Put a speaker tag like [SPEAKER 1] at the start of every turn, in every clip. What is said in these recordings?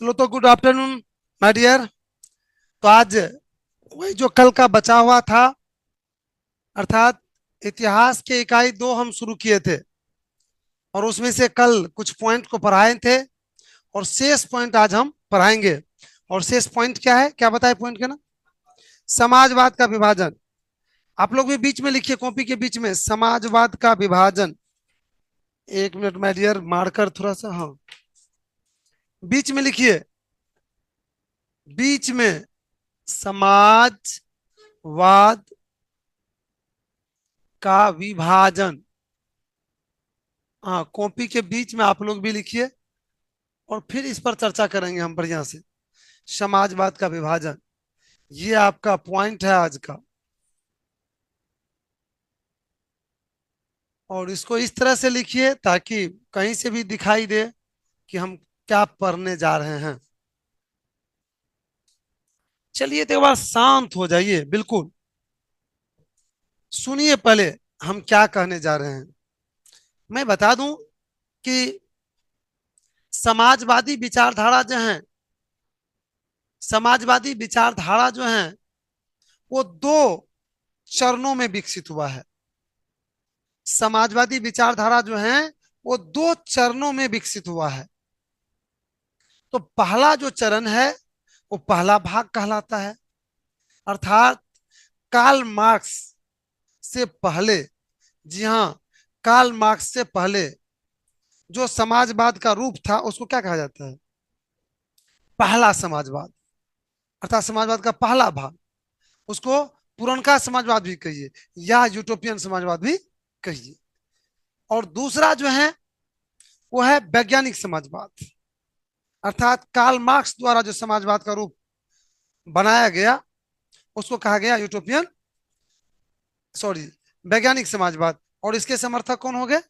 [SPEAKER 1] चलो तो good afternoon my dear. तो आज वही जो कल का बचा हुआ था, अर्थात इतिहास के इकाई 2 हम शुरू किए थे और उसमें से कल कुछ पॉइंट को पढ़ाए थे और शेष पॉइंट आज हम पढ़ाएंगे। और शेष पॉइंट क्या है, क्या बताए पॉइंट का ना? समाजवाद का विभाजन। आप लोग भी बीच में लिखिए, कॉपी के बीच में समाजवाद का विभाजन। एक मिनट माय डियर, मार्कर थोड़ा सा, हाँ, बीच में लिखिए, बीच में समाजवाद का विभाजन। हाँ, कॉपी के बीच में आप लोग भी लिखिए और फिर इस पर चर्चा करेंगे हम बढ़िया से। समाजवाद का विभाजन, ये आपका पॉइंट है आज का। और इसको इस तरह से लिखिए ताकि कहीं से भी दिखाई दे कि हम क्या पढ़ने जा रहे हैं। चलिए तो एक बार शांत हो जाइए, बिल्कुल सुनिए पहले हम क्या कहने जा रहे हैं। मैं बता दूं कि समाजवादी विचारधारा जो है, समाजवादी विचारधारा जो है वो 2 चरणों में विकसित हुआ है। समाजवादी विचारधारा जो है वो 2 चरणों में विकसित हुआ है। तो पहला जो चरण है वो पहला भाग कहलाता है, अर्थात कार्ल मार्क्स से पहले। जी हाँ, कार्ल मार्क्स से पहले जो समाजवाद का रूप था उसको क्या कहा जाता है? पहला समाजवाद, अर्थात समाजवाद का पहला भाग। उसको पुरनका समाजवाद भी कहिए या यूटोपियन समाजवाद भी कहिए। और दूसरा जो है वो है वैज्ञानिक समाजवाद, अर्थात कार्ल मार्क्स द्वारा जो समाजवाद का रूप बनाया गया उसको कहा गया यूटोपियन, सॉरी, वैज्ञानिक समाजवाद। और इसके समर्थक कौन हो गए?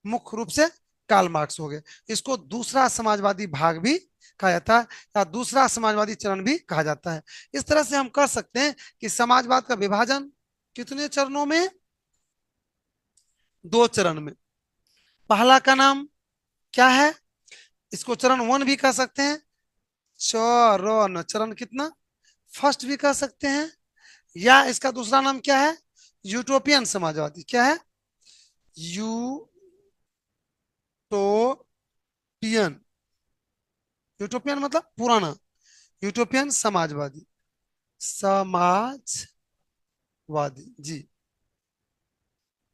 [SPEAKER 1] मुख्य रूप से कार्ल मार्क्स हो गए। इसको दूसरा समाजवादी भाग भी कहा जाता है या दूसरा समाजवादी चरण भी कहा जाता है। इस तरह से हम कह सकते हैं कि समाजवाद का विभाजन कितने चरणों में? 2 चरण में। पहला का नाम क्या है? इसको चरण 1 भी कह सकते हैं। चरण, चरण कितना? फर्स्ट भी कह सकते हैं। या इसका दूसरा नाम क्या है? यूटोपियन समाजवादी। क्या है? यूटोपियन। यूटोपियन मतलब पुराना। यूटोपियन समाजवादी, समाजवादी जी।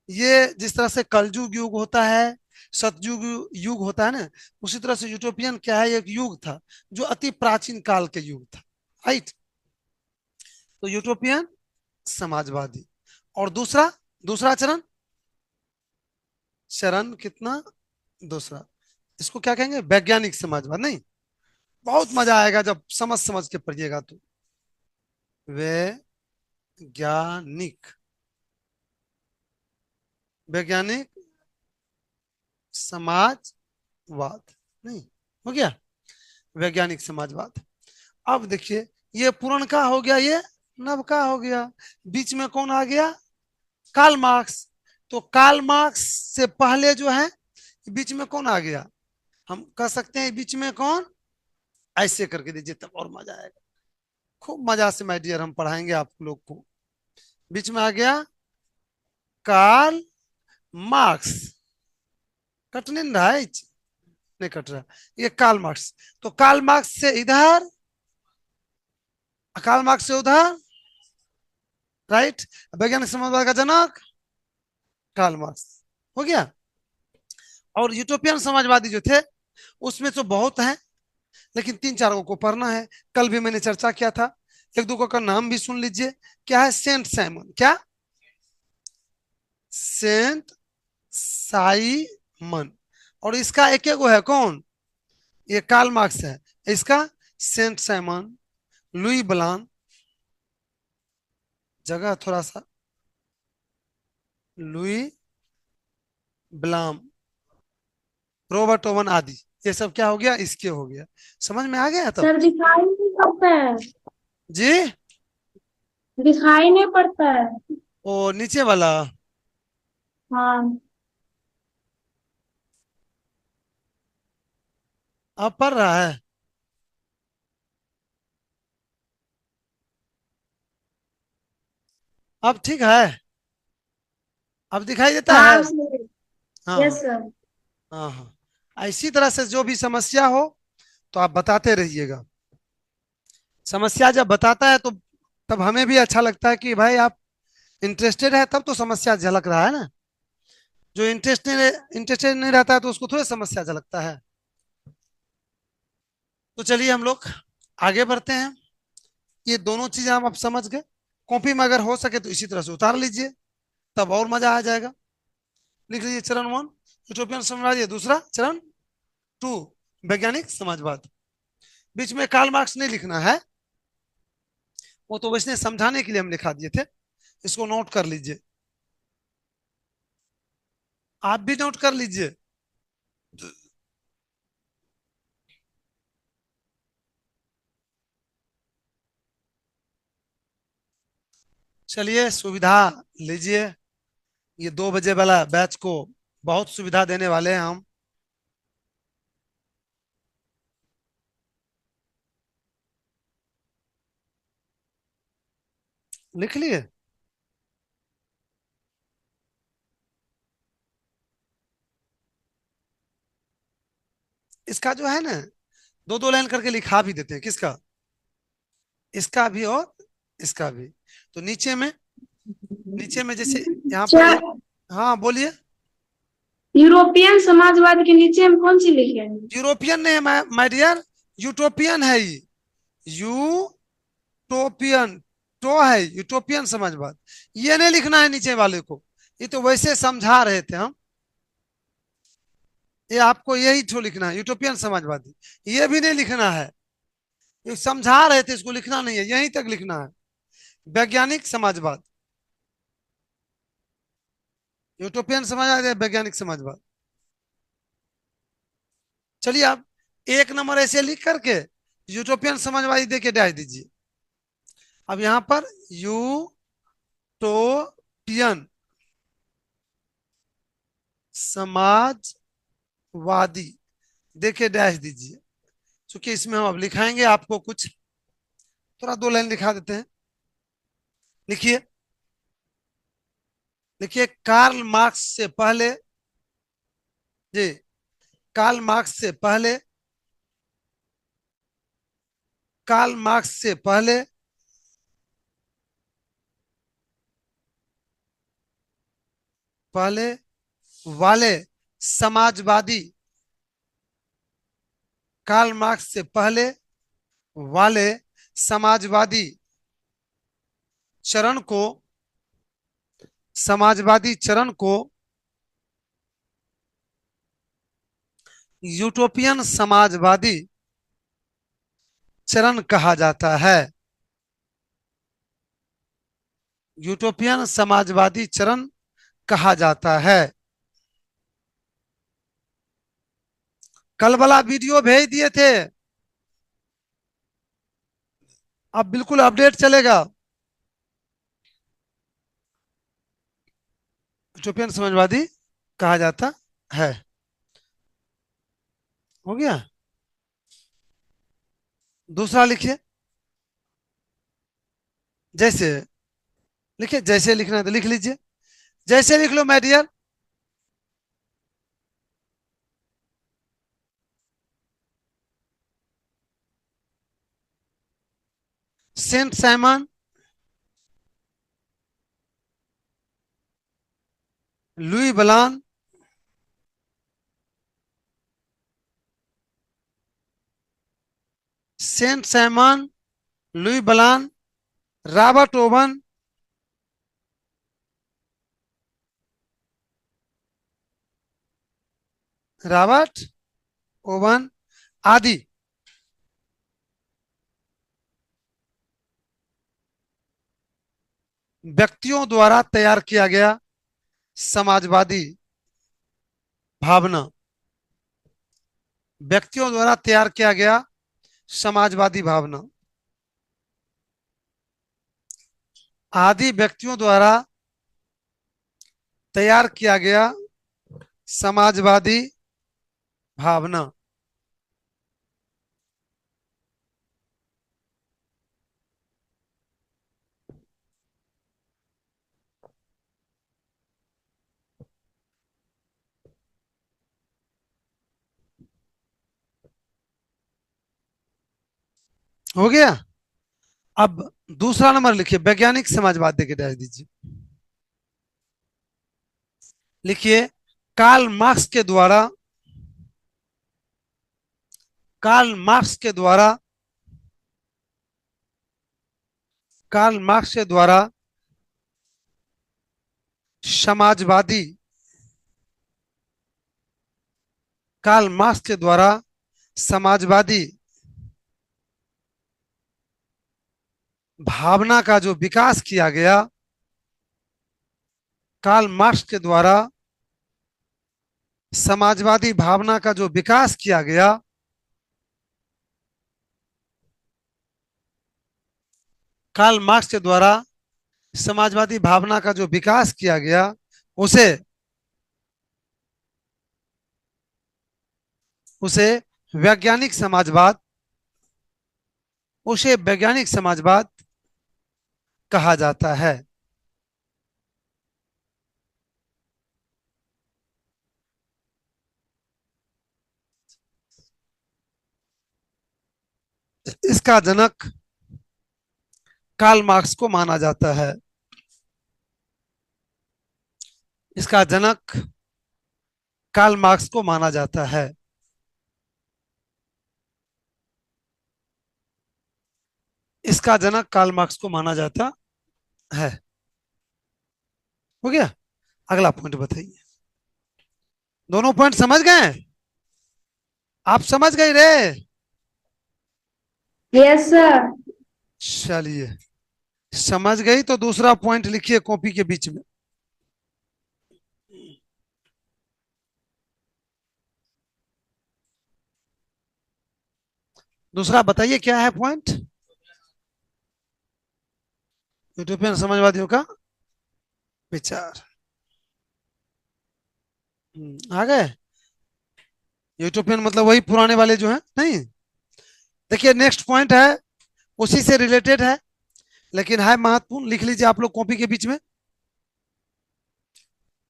[SPEAKER 1] ये जिस तरह से कलयुग युग होता है, सतयुग युग होता है ना, उसी तरह से यूटोपियन क्या है, एक युग था जो अति प्राचीन काल के युग था। राइट। तो यूटोपियन समाजवादी। और दूसरा, दूसरा चरण, चरण कितना? दूसरा। इसको क्या कहेंगे? वैज्ञानिक समाजवाद। नहीं, बहुत मजा आएगा जब समझ समझ के पढ़िएगा तो। वैज्ञानिक, वैज्ञानिक समाजवाद। नहीं, हो गया वैज्ञानिक समाजवाद। अब देखिए, ये पुरनका हो गया, ये नवका हो गया। बीच में कौन आ गया? Karl Marx. तो कार्ल मार्क्स से पहले जो है, बीच में कौन आ गया? हम कह सकते हैं बीच में कौन? ऐसे करके दीजिए तब और मजा आएगा। खूब मजा से माय डियर हम पढ़ाएंगे आप लोग को। बीच में आ गया कार्ल मार्क्स। कटने नहीं रहा है, नहीं कट रहा। ये कार्ल मार्क्स। तो कार्ल मार्क्स से इधर, कार्ल मार्क्स से उधर। राइट। वैज्ञानिक समाजवाद का जनक कार्ल मार्क्स हो गया। और यूटोपियन समाजवादी जो थे उसमें तो बहुत हैं, लेकिन 3 4 को पढ़ना है। कल भी मैंने चर्चा किया था, 1 2 का नाम भी सुन लीजिए। क्या है? Saint Simon. क्या? Saint Simon. और इसका एक एगो है, कौन? ये कार्ल मार्क्स है। इसका सेंट साइमन, लुई ब्लान, जगह थोड़ा सा, लुई ब्लाम, रॉबर्ट ओवन आदि, ये सब क्या हो गया? इसके हो गया। समझ में आ गया तब?
[SPEAKER 2] सर दिखाई नहीं पड़ता है।
[SPEAKER 1] जी।
[SPEAKER 2] दिखाई नहीं पड़ता है।
[SPEAKER 1] ओ, नीचे वाला।
[SPEAKER 2] हाँ।
[SPEAKER 1] अब पढ़ रहा है? अब ठीक है? अब दिखाई देता है?
[SPEAKER 2] हाँ सर।
[SPEAKER 1] हाँ।
[SPEAKER 2] Yes sir.
[SPEAKER 1] हाँ हाँ, इसी तरह से जो भी समस्या हो तो आप बताते रहिएगा। समस्या जब बताता है तो तब हमें भी अच्छा लगता है कि भाई आप इंटरेस्टेड है, तब तो समस्या झलक रहा है ना। जो इंटरेस्टेड नहीं रहता है तो उसको थोड़ी समस्या झलकता है। तो चलिए हम लोग आगे बढ़ते हैं। ये दोनों चीजें हम आप समझ गए। कॉपी में अगर हो सके तो इसी तरह से उतार लीजिए, तब और मजा आ जाएगा। लिख लीजिए चरण वन यूटोपियन साम्राज्य, दूसरा चरण टू वैज्ञानिक समाजवाद। बीच में कार्ल मार्क्स नहीं लिखना है, वो तो वैसे समझाने के लिए हम लिखा दिए थे। इसको नोट कर लीजिए, आप भी नोट कर लीजिए। चलिए सुविधा लीजिए, ये 2 बजे वाला बैच को बहुत सुविधा देने वाले हैं हम। लिख लिए? इसका जो है ना, दो दो लाइन करके लिखा भी देते हैं। किसका? इसका भी और इसका भी। तो नीचे में जैसे यहाँ पर
[SPEAKER 2] क्या?
[SPEAKER 1] एक, हाँ बोलिए।
[SPEAKER 2] यूरोपियन समाजवाद के नीचे हम कौन सी लिखेंगे?
[SPEAKER 1] यूरोपियन नहीं है माय डियर, यूटोपियन है ये। यूटोपियन, तो है यूटोपियन समाजवाद। ये नहीं लिखना है नीचे वाले को, ये तो वैसे समझा रहे थे हम। ये आपको यही तो लिखना है, यूटोपियन समाजवादी। ये भी नहीं लिखना है, ये समझा रहे थे, इसको लिखना नहीं है, यहीं तक लिखना है। वैज्ञानिक समाजवाद, यूटोपियन समाजवाद या वैज्ञानिक समाजवाद। चलिए आप एक नंबर ऐसे लिख करके यूटोपियन समाजवादी दे के डाल दीजिए। अब यहां पर यूटोपियन समाजवादी देके डैश दीजिए। क्योंकि इसमें हम अब लिखाएंगे आपको कुछ, थोड़ा 2 लाइन लिखा देते हैं। लिखिए, लिखिए कार्ल मार्क्स से पहले, जी, कार्ल मार्क्स से पहले, कार्ल मार्क्स से पहले पहले वाले समाजवादी, कार्ल मार्क्स से पहले वाले समाजवादी चरण को, समाजवादी चरण को यूटोपियन समाजवादी चरण कहा जाता है। यूटोपियन समाजवादी चरण कहा जाता है। कल वाला वीडियो भेज दिए थे, अब बिल्कुल अपडेट चलेगा। यूटोपियन समाजवादी कहा जाता है। हो गया? दूसरा लिखिए, जैसे, लिखिए जैसे लिखना है तो लिख लीजिए, जैसे लिख लो my dear. Saint Simon, Louis Blanc, Saint Simon, Louis Blanc, Robert Owen, Robert Owen आदि व्यक्तियों द्वारा तैयार किया गया समाजवादी भावना, व्यक्तियों द्वारा तैयार किया गया समाजवादी भावना, आदि व्यक्तियों द्वारा तैयार किया गया समाजवादी भावना। हो गया। अब दूसरा नंबर लिखिए, वैज्ञानिक समाजवाद देके डैश दीजिए। लिखिए, कार्ल मार्क्स के द्वारा, कार्ल मार्क्स के द्वारा, कार्ल मार्क्स के द्वारा समाजवादी, कार्ल मार्क्स के द्वारा समाजवादी भावना का जो विकास किया गया, कार्ल मार्क्स के द्वारा समाजवादी भावना का जो विकास किया गया, कार्ल मार्क्स के द्वारा समाजवादी भावना का जो विकास किया गया, उसे उसे वैज्ञानिक समाजवाद, उसे वैज्ञानिक समाजवाद कहा जाता है। इसका जनक कार्ल मार्क्स को माना जाता है। इसका जनक कार्ल मार्क्स को माना जाता है। इसका जनक कार्ल मार्क्स को माना जाता है। हो गया। अगला पॉइंट बताइए। दोनों पॉइंट समझ गए? आप समझ गए रे?
[SPEAKER 2] Yes sir.
[SPEAKER 1] चलिए, समझ गई तो दूसरा पॉइंट लिखिए कॉपी के बीच में। दूसरा बताइए क्या है पॉइंट? यूरोपियन समाजवादियों का विचार। आ गए? यूटोपियन मतलब वही पुराने वाले जो हैं, नहीं? देखिए नेक्स्ट पॉइंट है, उसी से रिलेटेड है, लेकिन है महत्वपूर्ण। लिख लीजिए आप लोग कॉपी के बीच में।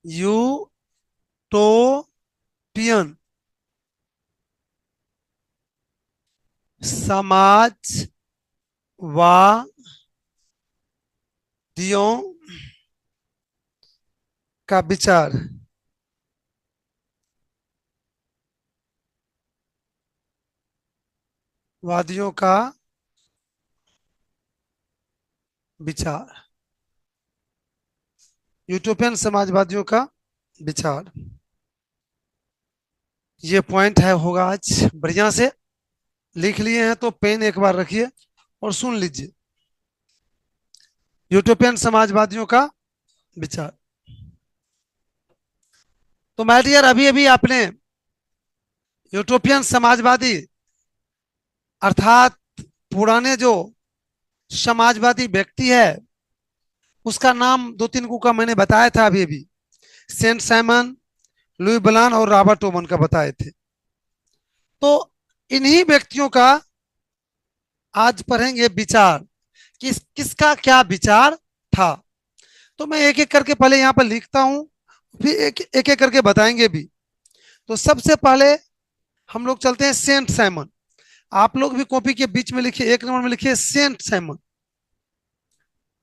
[SPEAKER 1] यूटोपियन समाजवादियों का विचार। वादियों का विचार, यूटोपियन समाजवादियों का विचार। ये पॉइंट है, होगा आज बढ़िया से। लिख लिए हैं तो पेन एक बार रखिए और सुन लीजिए। यूटोपियन समाजवादियों का विचार। तो माय डियर, अभी अभी आपने यूटोपियन समाजवादी अर्थात पुराने जो समाजवादी व्यक्ति है उसका नाम दो तीन को का मैंने बताया था अभी अभी। सेंट साइमन, लुई ब्लान और रॉबर्ट ओमन का बताए थे। तो इन्हीं व्यक्तियों का आज पढ़ेंगे विचार, किसका क्या विचार था। तो मैं एक एक करके पहले यहाँ पर लिखता हूं, फिर एक एक करके बताएंगे भी। तो सबसे पहले हम लोग चलते हैं सेंट साइमन। आप लोग भी कॉपी के बीच में लिखिए, एक नंबर में लिखिए सेंट साइमन।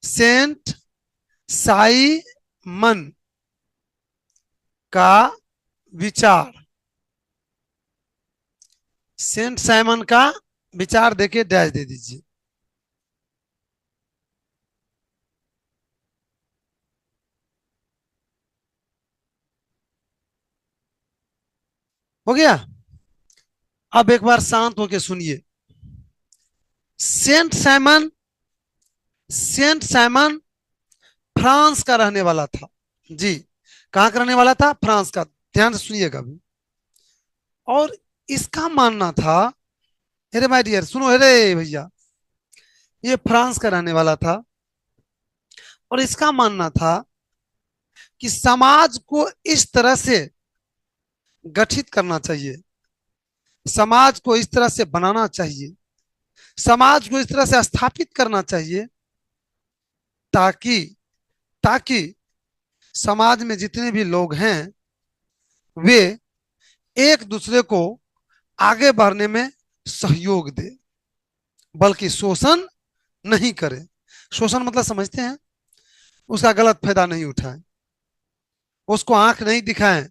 [SPEAKER 1] सेंट साइमन का विचार। सेंट साइमन का विचार देके डैश दे दीजिए। हो गया। अब एक बार शांत होके सुनिए। Saint Simon, Saint Simon France का रहने वाला था। जी, कहां का रहने वाला था? फ्रांस का। ध्यान से सुनिएगा भी। और इसका मानना था, अरे माय डियर सुनो, अरे भैया, ये फ्रांस का रहने वाला था और इसका मानना था कि समाज को इस तरह से गठित करना चाहिए, समाज को इस तरह से बनाना चाहिए, समाज को इस तरह से स्थापित करना चाहिए ताकि ताकि समाज में जितने भी लोग हैं वे एक दूसरे को आगे बढ़ने में सहयोग दे। बल्कि शोषण नहीं करे। शोषण मतलब समझते हैं, उसका गलत फायदा नहीं उठाए, उसको आंख नहीं दिखाएं,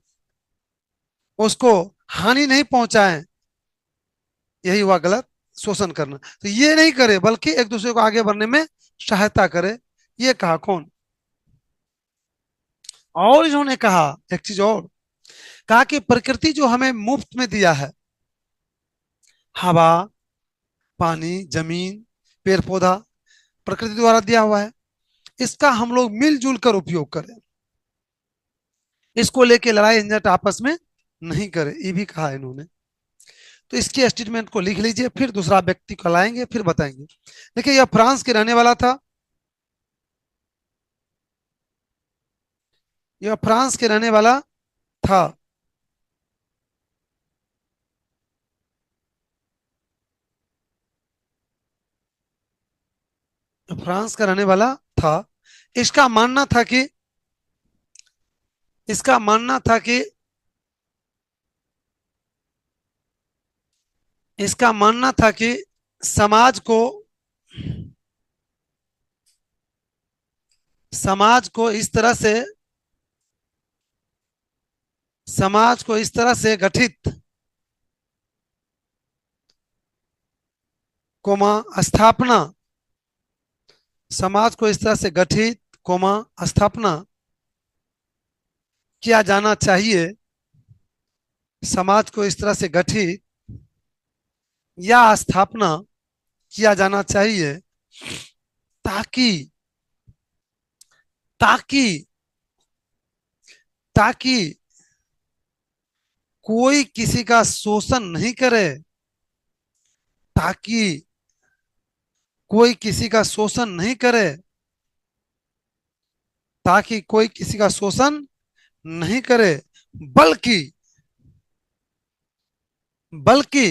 [SPEAKER 1] उसको हानि नहीं पहुंचाएं, यही हुआ गलत शोषण करना। तो ये नहीं करे बल्कि एक दूसरे को आगे बढ़ने में सहायता करे, ये कहा कौन? और इन्होंने कहा एक चीज और, कहा कि प्रकृति जो हमें मुफ्त में दिया है, हवा, पानी, जमीन, पेड़ पौधा, प्रकृति द्वारा दिया हुआ है, इसका हम लोग मिलजुल कर उपयोग करें, इसको लेके लड़ाई झंझट आपस में नहीं करें, ये भी कहा इन्होंने। तो इसके स्टेटमेंट को लिख लीजिए, फिर दूसरा व्यक्ति को लाएंगे, फिर बताएंगे। देखिए यह फ्रांस के रहने वाला था, यह फ्रांस के रहने वाला था। फ्रांस का रहने वाला था। इसका मानना था कि इसका मानना था कि इसका मानना था कि समाज को समाज को इस तरह से समाज को इस तरह से गठित, कोमा स्थापना, समाज को इस तरह से गठित, कोमा स्थापना किया जाना चाहिए, समाज को इस तरह से गठित या स्थापना किया जाना चाहिए ताकि ताकि ताकि कोई किसी का शोषण नहीं करे, ताकि कोई किसी का शोषण नहीं करे, ताकि कोई किसी का शोषण नहीं करे, बल्कि बल्कि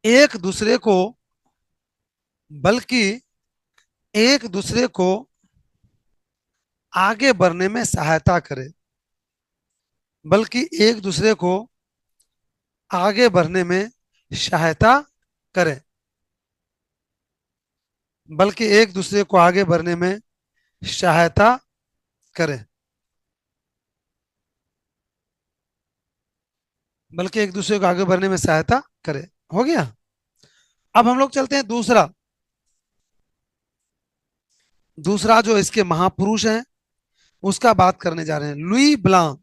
[SPEAKER 1] एक दूसरे को बल्कि एक दूसरे को आगे बढ़ने में सहायता करे, बल्कि एक दूसरे को आगे बढ़ने में सहायता करें, बल्कि एक दूसरे को आगे बढ़ने में सहायता करें, बल्कि एक दूसरे को आगे बढ़ने में सहायता करें। हो गया। अब हम लोग चलते हैं दूसरा। दूसरा जो इसके महापुरुष हैं उसका बात करने जा रहे हैं, लुई ब्लां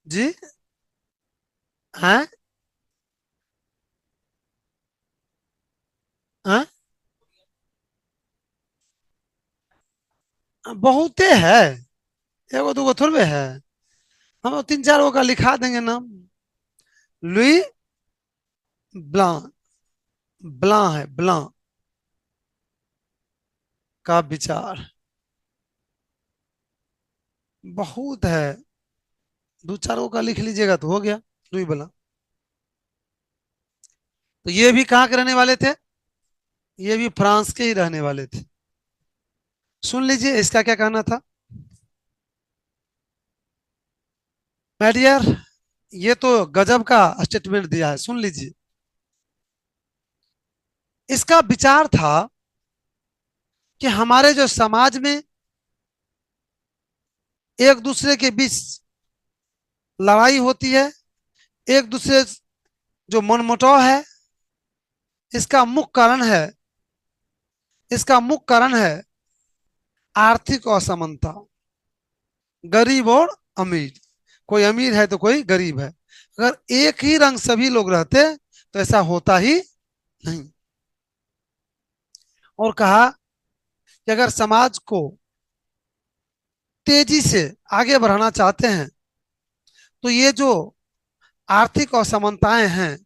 [SPEAKER 1] जी। हैं? हैं? बहुते है, एगो दूगो थोड़े है, हम तीन चार गो का लिखा देंगे नाम। लुई ब्लां, ब्लां है, ब्लां का विचार बहुत है, दो चार गो का लिख लीजिएगा तो हो गया। लुई ब्लां, तो ये भी कहाँ के रहने वाले थे? ये भी फ्रांस के ही रहने वाले थे। सुन लीजिए इसका क्या कहना था। माय डियर, ये तो गजब का स्टेटमेंट दिया है, सुन लीजिए। इसका विचार था कि हमारे जो समाज में एक दूसरे के बीच लड़ाई होती है, एक दूसरे जो मनमुटाव है, इसका मुख्य कारण है इसका मुख्य कारण है आर्थिक असमानता, गरीब और अमीर। कोई अमीर है तो कोई गरीब है। अगर एक ही रंग सभी लोग रहते तो ऐसा होता ही नहीं। और कहा कि अगर समाज को तेजी से आगे बढ़ाना चाहते हैं तो ये जो आर्थिक असमानताएं हैं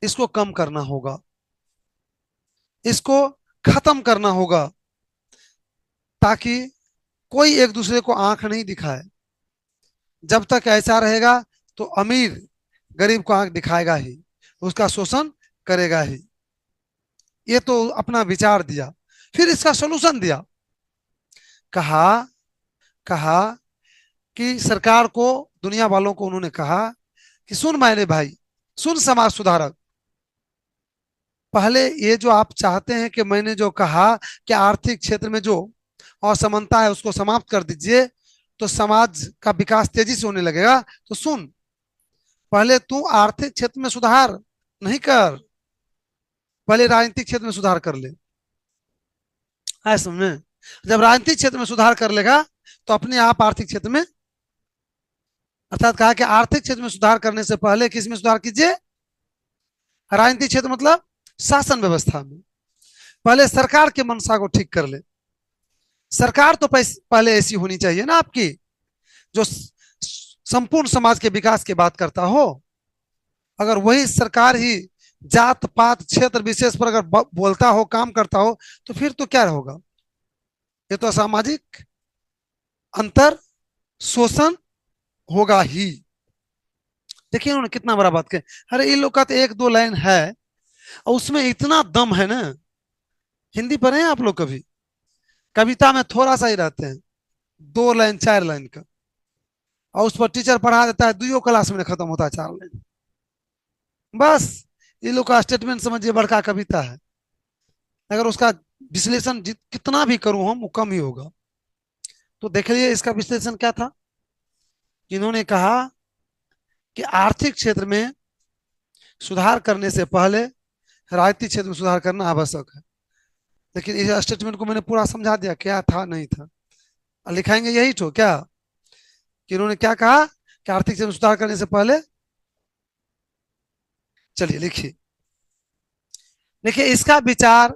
[SPEAKER 1] इसको कम करना होगा, इसको खत्म करना होगा, ताकि कोई एक दूसरे को आंख नहीं दिखाए। जब तक ऐसा रहेगा तो अमीर गरीब को आंख दिखाएगा ही, उसका शोषण करेगा ही। ये तो अपना विचार दिया, फिर इसका सलूशन दिया। कहा कहा कि सरकार को, दुनिया वालों को उन्होंने कहा कि सुन मेरे भाई, सुन समाज सुधारक, पहले ये जो आप चाहते हैं कि मैंने जो कहा कि आर्थिक क्षेत्र में जो असमानता है उसको समाप्त कर दीजिए तो समाज का विकास तेजी से होने लगेगा। तो सुन, पहले तू आर्थिक क्षेत्र में सुधार नहीं कर, पहले राजनीतिक क्षेत्र में सुधार कर ले। है समझे? जब राजनीतिक क्षेत्र में सुधार कर लेगा तो अपने आप आर्थिक क्षेत्र में, अर्थात कहा कि आर्थिक क्षेत्र में सुधार करने से पहले किस में सुधार कीजिए? राजनीतिक क्षेत्र मतलब शासन व्यवस्था में। पहले सरकार के मंशा को ठीक कर ले। सरकार तो पहले ऐसी होनी चाहिए ना आपकी जो संपूर्ण समाज के विकास की बात करता हो। अगर वही सरकार ही जात पात क्षेत्र विशेष पर अगर बोलता हो, काम करता हो, तो फिर तो क्या होगा? ये तो सामाजिक अंतर शोषण होगा ही। देखिए उन्होंने कितना बड़ा बात किया। अरे इन लोग का तो एक दो लाइन है और उसमें इतना दम है ना। हिंदी पढ़े हैं आप लोग कभी? कविता में थोड़ा सा ही रहते हैं, दो लाइन चार लाइन का, और उस पर टीचर पढ़ा देता है, दुइयों क्लास में खत्म होता है चार लाइन। बस ये लोग का स्टेटमेंट समझिए बड़का कविता है। अगर उसका विश्लेषण कितना भी करूं हम, वो कम ही होगा। तो देख लीजिए इसका विश्लेषण क्या था। इन्होंने कहा कि आर्थिक क्षेत्र में सुधार करने से पहले राजनीतिक क्षेत्र में सुधार करना आवश्यक है। लेकिन इस स्टेटमेंट को मैंने पूरा समझा दिया क्या था नहीं था। लिखाएंगे यही तो क्या कि इन्होंने क्या कहा कि आर्थिक क्षेत्र में सुधार करने से पहले। चलिए लिखिए। देखिए इसका विचार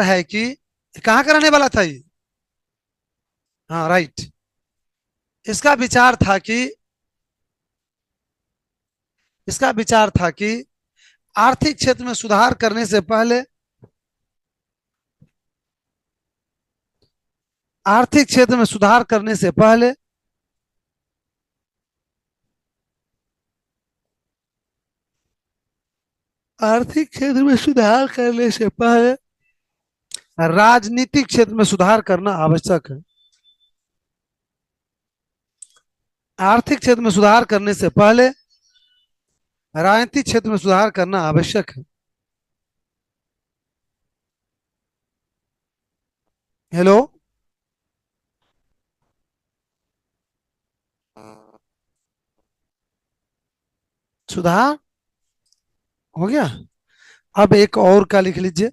[SPEAKER 1] है कि कहाँ का रहने वाला था ये? हाँ राइट। इसका विचार था कि आर्थिक क्षेत्र में सुधार करने से पहले आर्थिक क्षेत्र में सुधार करने से पहले आर्थिक क्षेत्र में सुधार करने से पहले राजनीतिक क्षेत्र में सुधार करना आवश्यक है। आर्थिक क्षेत्र में सुधार करने से पहले राजनीतिक क्षेत्र में सुधार करना आवश्यक है। हेलो, सुधार हो गया। अब एक और का लिख लीजिए।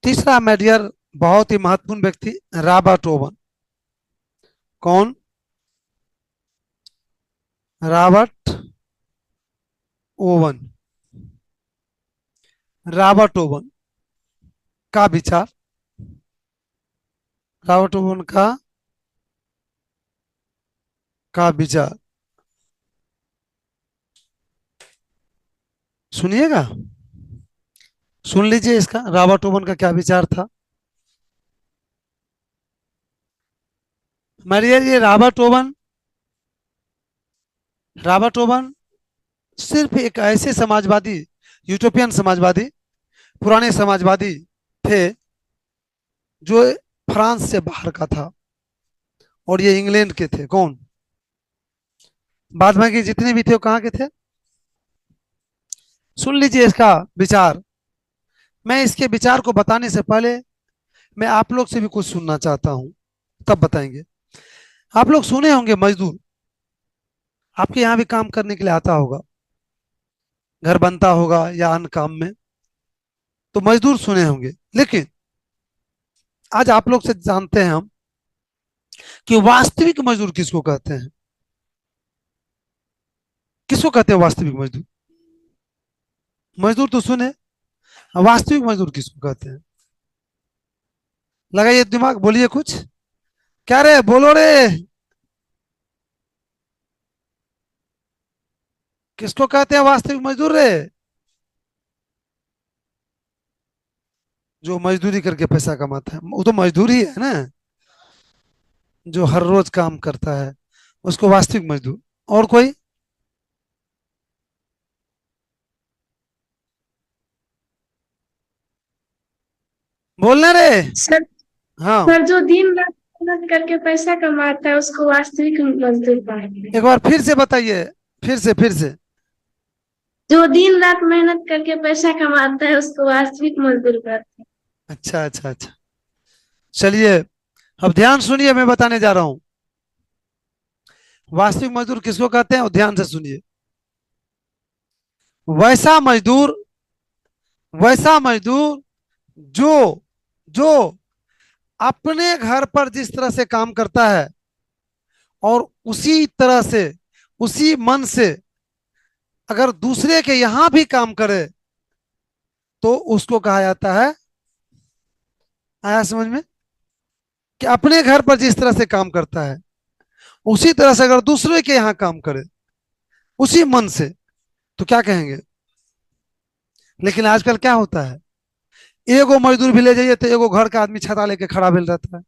[SPEAKER 1] तीसरा मेडियर बहुत ही महत्वपूर्ण व्यक्ति रॉबर्ट ओवन। कौन? Robert Owen. रॉबर्ट ओवन का विचार, रॉबर्ट ओवन का विचार सुनिएगा, सुन लीजिए इसका रॉबर्ट ओवन का क्या विचार था। मेडियर ये रॉबर्ट ओवन सिर्फ एक ऐसे समाजवादी, यूटोपियन समाजवादी, पुराने समाजवादी थे जो फ्रांस से बाहर का था और ये इंग्लैंड के थे। कौन? बाद में के जितने भी थे वो कहाँ के थे? सुन लीजिए इसका विचार। मैं इसके विचार को बताने से पहले मैं आप लोग से भी कुछ सुनना चाहता हूं, तब बताएंगे। आप लोग सुने होंगे मजदूर, आपके यहाँ भी काम करने के लिए आता होगा, घर बनता होगा या अन्य काम में, तो मजदूर सुने होंगे। लेकिन आज आप लोग से जानते हैं हम कि वास्तविक मजदूर किसको कहते हैं। किसको कहते हैं वास्तविक मजदूर? मजदूर तो सुने, वास्तविक मजदूर किसको कहते हैं? लगाइए दिमाग, बोलिए कुछ। क्या रे, बोलो रे, किसको कहते हैं वास्तविक मजदूर रे? जो मजदूरी करके पैसा कमाता है वो तो मजदूर ही है ना। जो हर रोज काम करता है उसको वास्तविक मजदूर। और कोई? बोलना रे।
[SPEAKER 2] सर
[SPEAKER 1] हाँ,
[SPEAKER 2] सर जो दिन रात मेहनत करके पैसा कमाता है उसको वास्तविक मजदूर कहेंगे।
[SPEAKER 1] एक बार फिर से बताइए। फिर से।
[SPEAKER 2] जो दिन रात मेहनत करके पैसा कमाता है उसको वास्तविक मजदूर कहते हैं।
[SPEAKER 1] अच्छा अच्छा अच्छा। चलिए, अब ध्यान सुनिए, मैं बताने जा रहा हूं। वास्तविक मजदूर किसको कहते हैं, और ध्यान से सुनिए। वैसा मजदूर, वैसा मजदूर जो जो अपने घर पर जिस तरह से काम करता है, और उसी तरह से, उसी मन से अगर दूसरे के यहां भी काम करे, तो उसको कहा जाता है, आया समझ में, कि अपने घर पर जिस तरह से काम करता है, उसी तरह से अगर दूसरे के यहाँ काम करे, उसी मन से, तो क्या कहेंगे। लेकिन आजकल क्या होता है, एगो मजदूर भी ले जाइए तो एगो घर का आदमी छाता लेके खड़ा मिल रहता है।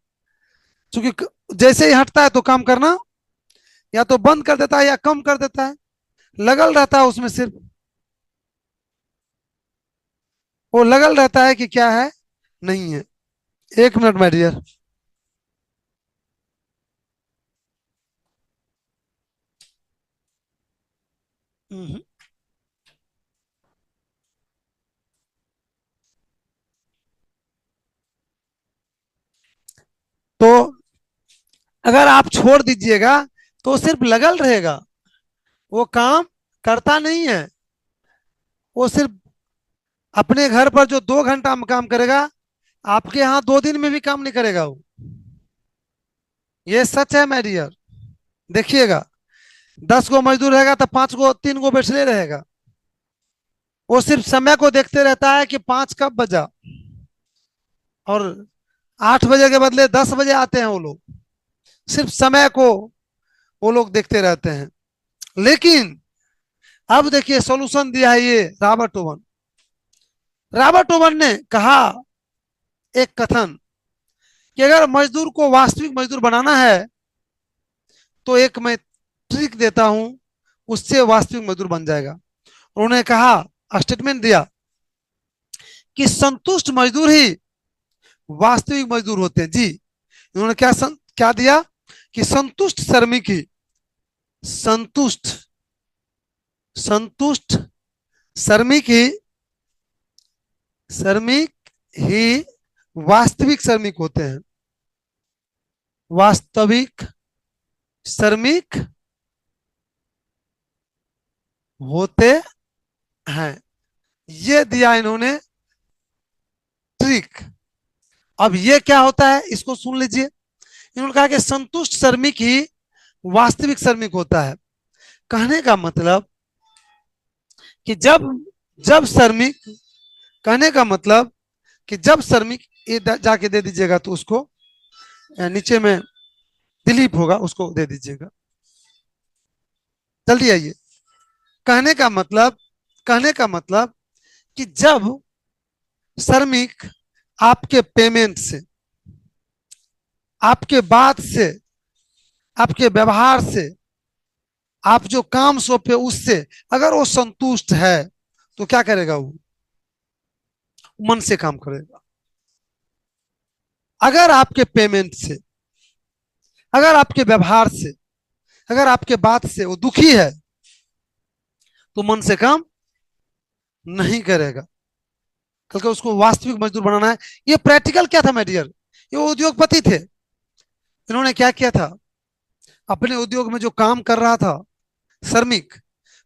[SPEAKER 1] क्योंकि जैसे ही हटता है तो काम करना या तो बंद कर देता है या कम कर देता है, लगल रहता है उसमें सिर्फ, वो लगल रहता है कि क्या है, नहीं है। एक मिनट माय डियर। तो अगर आप छोड़ दीजिएगा तो सिर्फ लगल रहेगा, वो काम करता नहीं है। वो सिर्फ अपने घर पर जो 2 घंटा में काम करेगा, आपके यहाँ 2 दिन में भी काम नहीं करेगा वो। ये सच है मेरी डियर। देखिएगा, 10 गो मजदूर रहेगा तो 5 गो, 3 गो बैठले रहेगा। वो सिर्फ समय को देखते रहता है कि 5 कब बजा, और 8 बजे के बदले 10 बजे आते हैं वो लोग। सिर्फ समय को वो लोग देखते रहते हैं। लेकिन अब देखिए, सॉल्यूशन दिया है ये रॉबर्ट ओवन। रॉबर्ट ओवन ने कहा एक कथन, कि अगर मजदूर को वास्तविक मजदूर बनाना है, तो एक मैं ट्रिक देता हूं, उससे वास्तविक मजदूर बन जाएगा। उन्होंने कहा, स्टेटमेंट दिया, कि संतुष्ट मजदूर ही वास्तविक मजदूर होते हैं जी। इन्होंने क्या दिया, कि संतुष्ट श्रमिक ही, संतुष्ट संतुष्ट श्रमिक ही, श्रमिक ही वास्तविक श्रमिक होते हैं। वास्तविक श्रमिक होते हैं, ये दिया इन्होंने ट्रिक। अब ये क्या होता है, इसको सुन लीजिए। इन्होंने कहा कि संतुष्ट श्रमिक ही वास्तविक श्रमिक होता है। कहने का मतलब कि जब जब श्रमिक, कहने का मतलब कि जब श्रमिक, ये जाके दे दीजिएगा तो उसको, नीचे में दिलीप होगा, उसको दे दीजिएगा, जल्दी आइए। कहने का मतलब, कहने का मतलब कि जब श्रमिक आपके पेमेंट से, आपके बात से, आपके व्यवहार से, आप जो काम सौंपे उससे अगर वो संतुष्ट है, तो क्या करेगा वो, मन से काम करेगा। अगर आपके पेमेंट से, अगर आपके व्यवहार से, अगर आपके बात से वो दुखी है, तो मन से काम नहीं करेगा। कल के उसको वास्तविक मजदूर बनाना है। ये प्रैक्टिकल क्या था मेडियर, ये उद्योगपति थे। इन्होंने क्या किया था, अपने उद्योग में जो काम कर रहा था श्रमिक,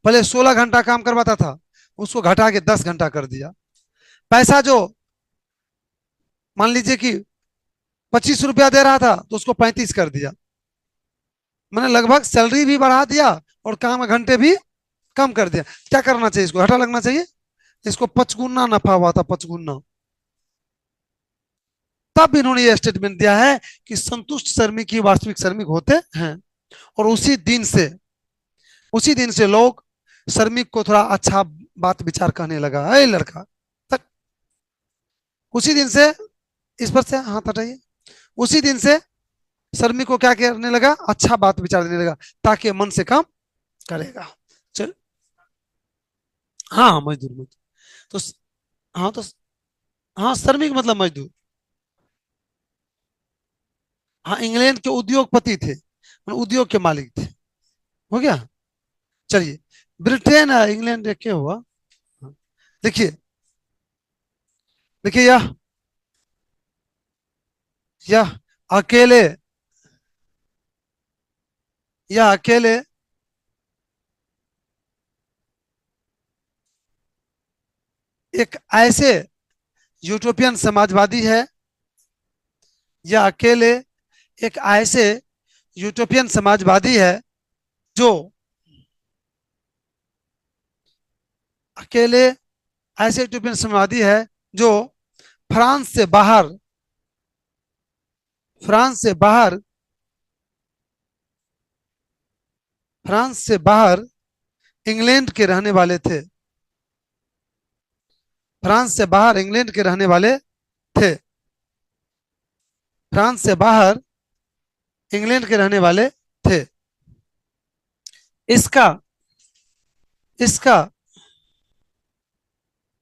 [SPEAKER 1] पहले 16 घंटा काम करवाता था, उसको घटा के 10 घंटा कर दिया। पैसा जो मान लीजिए कि 25 रुपया दे रहा था, तो उसको 35 कर दिया। मैंने लगभग सैलरी भी बढ़ा दिया और काम के घंटे भी कम कर दिया। क्या करना चाहिए, इसको घटा लगना चाहिए। इसको 5 गुना नफा हुआ था, 5 गुना। तब इन्होंने ये स्टेटमेंट दिया है कि संतुष्ट श्रमिक ही वास्तविक श्रमिक होते हैं। और उसी दिन से लोग श्रमिक को थोड़ा अच्छा बात विचार कहने लगा, अरे लड़का तक। उसी दिन से, इस पर से हाथ हटाइए। उसी दिन से श्रमिक को क्या करने लगा, अच्छा बात विचार देने लगा, ताकि मन से काम करेगा। चल, हाँ हाँ, मजदूर मजदूर। तो हाँ, तो हाँ, श्रमिक मतलब मजदूर। हाँ, इंग्लैंड के उद्योगपति थे, उद्योग के मालिक थे। हो गया। चलिए, ब्रिटेन इंग्लैंड एक क्या हुआ। देखिए, देखिए यह अकेले, यह अकेले एक ऐसे यूटोपियन समाजवादी है, यह अकेले एक ऐसे यूटोपियन समाजवादी है जो अकेले ऐसे यूटोपियन समाजवादी है जो फ्रांस से बाहर, फ्रांस से बाहर, फ्रांस से बाहर इंग्लैंड के रहने वाले थे, फ्रांस से बाहर इंग्लैंड के रहने वाले थे, फ्रांस से बाहर इंग्लैंड के रहने वाले थे। इसका इसका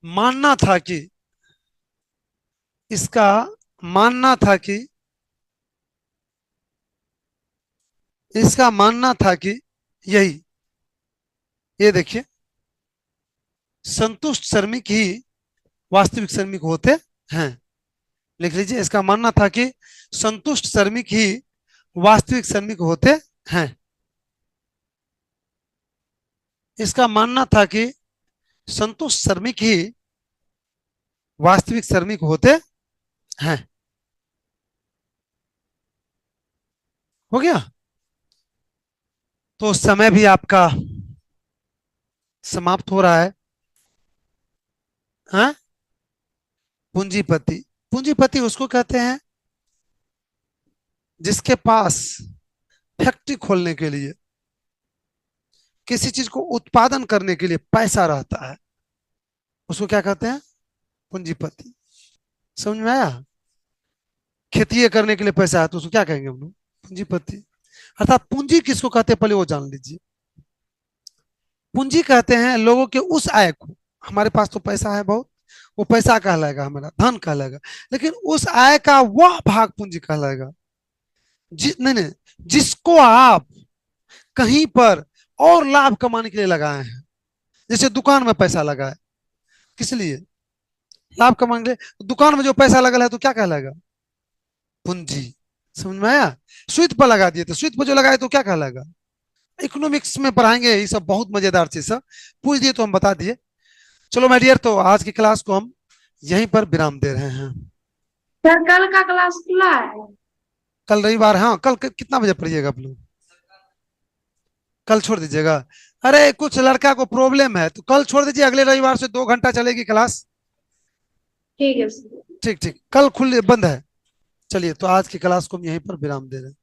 [SPEAKER 1] मानना था कि, इसका मानना था कि, इसका मानना था कि यही, ये देखिए, संतुष्ट श्रमिक ही वास्तविक श्रमिक होते हैं। लिख लीजिए, इसका मानना था कि संतुष्ट श्रमिक ही वास्तविक श्रमिक होते हैं। इसका मानना था कि संतुष्ट श्रमिक ही वास्तविक श्रमिक होते हैं। हो गया। तो समय भी आपका समाप्त हो रहा है। हाँ? पूंजीपति, पूंजीपति उसको कहते हैं जिसके पास फैक्ट्री खोलने के लिए, किसी चीज को उत्पादन करने के लिए पैसा रहता है, उसको क्या कहते हैं? पूंजीपति। समझ में आया? खेती करने के लिए पैसा है तो उसको क्या कहेंगे हम लोग? पूंजीपति। अर्थात पूंजी किसको कहते हैं पहले वो जान लीजिए। पूंजी कहते हैं लोगों के उस आय को, हमारे पास तो पैसा है बहुत, वो पैसा कहलाएगा, हमारा धन कहलाएगा, लेकिन उस आय का वह भाग पूंजी कहलाएगा नहीं नहीं, जिसको आप कहीं पर और लाभ कमाने के लिए लगाए हैं। जैसे दुकान में पैसा लगाए, किस लिए? लाभ कमाने के लिए। दुकान में जो पैसा लगा है तो क्या कहलाएगा? पूंजी। समझ में आया? स्विच पर लगा दिए तो स्विच पर जो लगाए तो क्या कहलाएगा? इकोनॉमिक्स में पढ़ाएंगे ये सब, बहुत मजेदार चीज सब पूछ दिए तो हम बता दिए। चलो माय डियर, तो आज की क्लास को हम यहीं पर विराम दे रहे हैं।
[SPEAKER 2] सर कल का क्लास खुला है?
[SPEAKER 1] कल रविवार, हाँ कल कितना बजे पढ़िएगा आप लोग? कल छोड़ दीजिएगा? अरे कुछ लड़का को प्रॉब्लम है तो कल छोड़ दीजिए, अगले रविवार से 2 घंटा चलेगी क्लास।
[SPEAKER 2] ठीक है सर।
[SPEAKER 1] ठीक ठीक, कल खुल बंद है। चलिए, तो आज की क्लास को हम यहीं पर विराम दे रहे हैं।